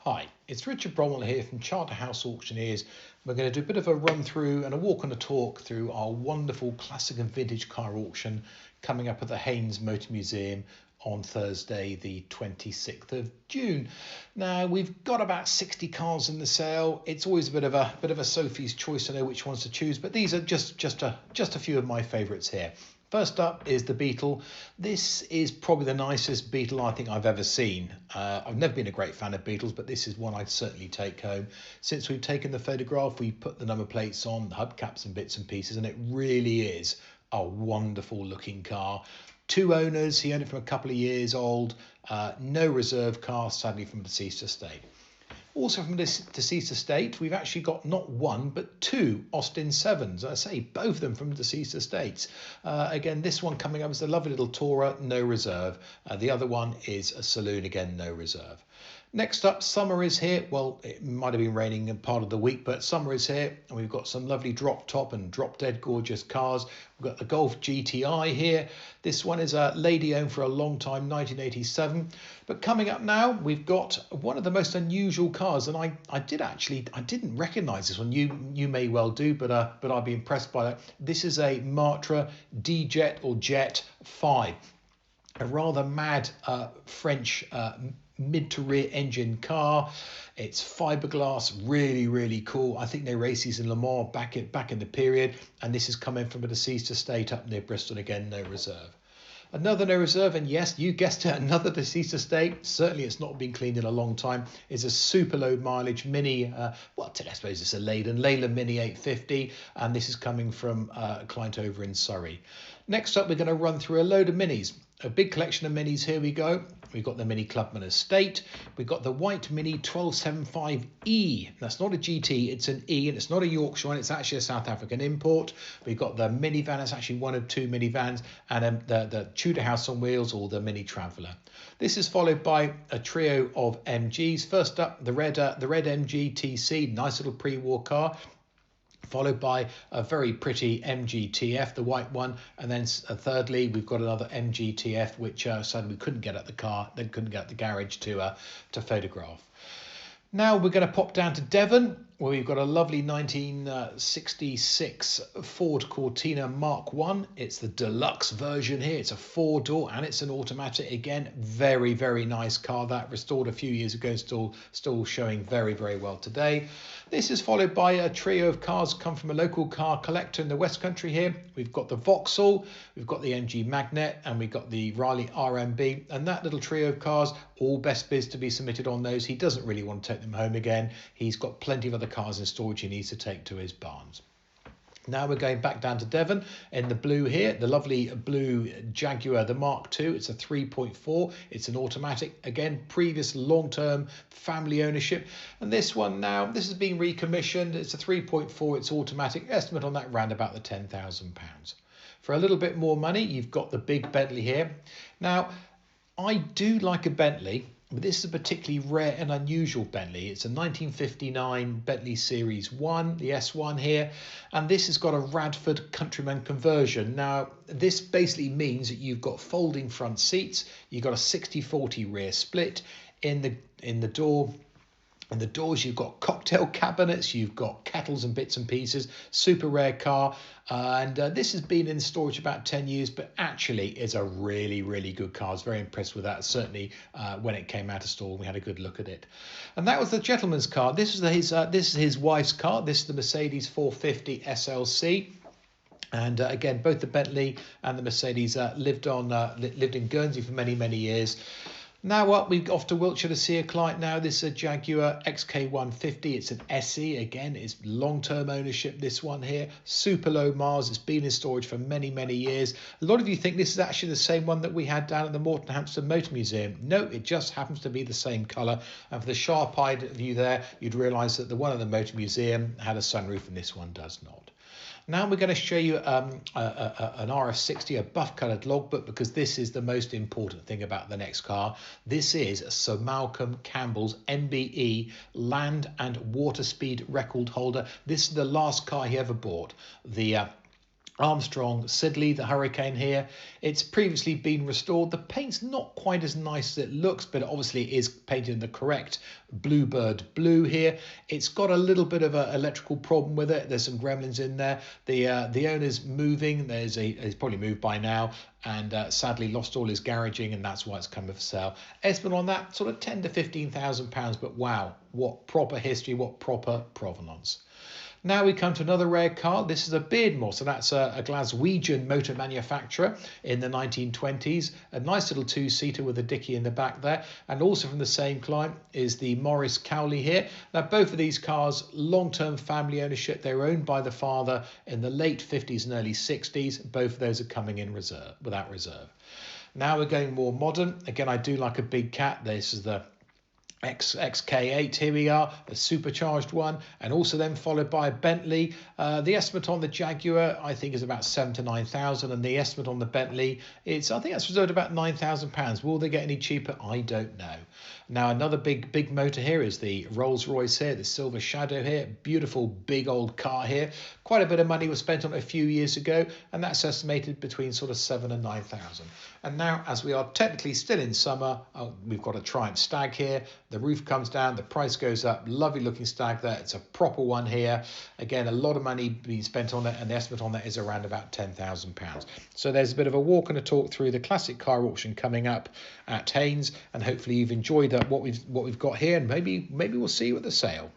Hi, it's Richard Bromwell here from Charterhouse Auctioneers. We're going to do a bit of a run through and a walk and a talk through our wonderful classic and vintage car auction coming up at the Haynes Motor Museum on Thursday the 26th of June. Now we've got about 60 cars in the sale. It's always a bit of a Sophie's choice to know which ones to choose, but these are just a few of my favourites here. First up is the Beetle. This is probably the nicest Beetle I think I've ever seen. I've never been a great fan of Beetles, but this is one I'd certainly take home. Since we've taken the photograph, we put the number plates on, the hubcaps and bits and pieces, and it really is a wonderful looking car. Two owners, he owned it from a couple of years old, no reserve car, sadly from a deceased estate. Also from a deceased estate, we've actually got not one, but two Austin 7s. I say both of them from deceased estates. Again, this one coming up is a lovely little Tourer, no reserve. The other one is a saloon, again, no reserve. Next up, summer is here. Well, it might have been raining in part of the week, but summer is here. And we've got some lovely drop top and drop dead gorgeous cars. We've got the Golf GTI here. This one is a lady owned for a long time, 1987. But coming up now, we've got one of the most unusual cars. And I didn't recognize this one. You may well do, but I'd be impressed by that. This is a Matra D-Jet or Jet 5. A rather mad French mid to rear engine car. It's fiberglass, really cool. I think they race these in Le Mans back in the period, and this is coming from a deceased estate up near Bristol, again no reserve. Another no reserve, and yes, you guessed it, another deceased estate. Certainly it's not been cleaned in a long time. It's a super low mileage Mini, I suppose it's a Leyland Mini 850, and this is coming from a client over in Surrey. Next up, we're going to run through a load of Minis. A big collection of Minis, here we go. We've got the Mini Clubman Estate. We've got the white Mini 1275E. That's not a GT, it's an E, and it's not a Yorkshire one, it's actually a South African import. We've got the minivan, it's actually one of two minivans, and the Tudor House on Wheels, or the Mini Traveller. This is followed by a trio of MGs. First up, the red MG TC, nice little pre-war car, followed by a very pretty MGTF, the white one, and then thirdly we've got another MGTF which sadly we couldn't get at the car, then couldn't get at the garage to photograph. Now we're going to pop down to Devon, where we've got a lovely 1966 Ford Cortina Mark 1. It's the deluxe version here. It's a 4-door and it's an automatic. Again, very nice car. That restored a few years ago, still showing very well today. This is followed by a trio of cars come from a local car collector in the West Country here. We've got the Vauxhall, we've got the MG Magnet, and we've got the Riley RMB. And that little trio of cars, all best bids to be submitted on those. He doesn't really want to take them home again. He's got plenty of other cars in storage he needs to take to his barns. Now we're going back down to Devon in the blue here, the lovely blue Jaguar, the Mark II. It's a 3.4. It's an automatic. Again, previous long-term family ownership. And this one now, this has been recommissioned. It's a 3.4. It's automatic. Estimate on that round about the £10,000. For a little bit more money, you've got the big Bentley here. Now, I do like a Bentley, but this is a particularly rare and unusual Bentley. It's a 1959 Bentley Series 1, the S1 here, and this has got a Radford Countryman conversion. Now, this basically means that you've got folding front seats, you've got a 60-40 rear split in the door. In the doors, you've got cocktail cabinets, you've got kettles and bits and pieces, super rare car. And this has been in storage about 10 years, but actually it's a really good car. I was very impressed with that, certainly when it came out of store, we had a good look at it. And that was the gentleman's car. This is his wife's car. This is the Mercedes 450 SLC. And again, both the Bentley and the Mercedes lived in Guernsey for many years. Now we're off to Wiltshire to see a client now. This is a Jaguar XK150. It's an SE. Again, it's long-term ownership, this one here. Super low miles. It's been in storage for many years. A lot of you think this is actually the same one that we had down at the Moretonhampton Motor Museum. No, it just happens to be the same colour. And for the sharp-eyed view there, you'd realise that the one at the Motor Museum had a sunroof and this one does not. Now we're going to show you an RS60, a buff-coloured logbook, because this is the most important thing about the next car. This is Sir Malcolm Campbell's MBE land and water speed record holder. This is the last car he ever bought. The Armstrong Siddeley, the Hurricane here. It's previously been restored. The paint's not quite as nice as it looks, but obviously it is painted in the correct bluebird blue here. It's got a little bit of an electrical problem with it. There's some gremlins in there. The owner's moving. He's probably moved by now, and sadly lost all his garaging, and that's why it's come for sale. Estimate on that, sort of £10,000 to £15,000, but wow, what proper history, what proper provenance. Now we come to another rare car. This is a Beardmore, so that's a Glaswegian motor manufacturer in the 1920s. A nice little two-seater with a dicky in the back there. And also from the same client is the Morris Cowley here. Now both of these cars, long-term family ownership. They were owned by the father in the late 50s and early 60s. Both of those are coming in reserve, without reserve. Now we're going more modern. Again, I do like a big cat. This is the XK8, here we are, a supercharged one, and also then followed by a Bentley. The estimate on the Jaguar I think is about 7,000 to 9,000, and the estimate on the Bentley, I think that's reserved about £9,000. Will they get any cheaper? I don't know. Now another big motor here is the Rolls-Royce here, the Silver Shadow here, beautiful big old car here. Quite a bit of money was spent on it a few years ago, and that's estimated between sort of 7,000 and 9,000. And now, as we are technically still in summer, we've got a Triumph Stag here. The roof comes down, the price goes up. Lovely looking Stag there. It's a proper one here. Again, a lot of money being spent on it, and the estimate on that is around about £10,000. So there's a bit of a walk and a talk through the classic car auction coming up at Haynes, and hopefully you've enjoyed what we've got here, and maybe we'll see you at the sale.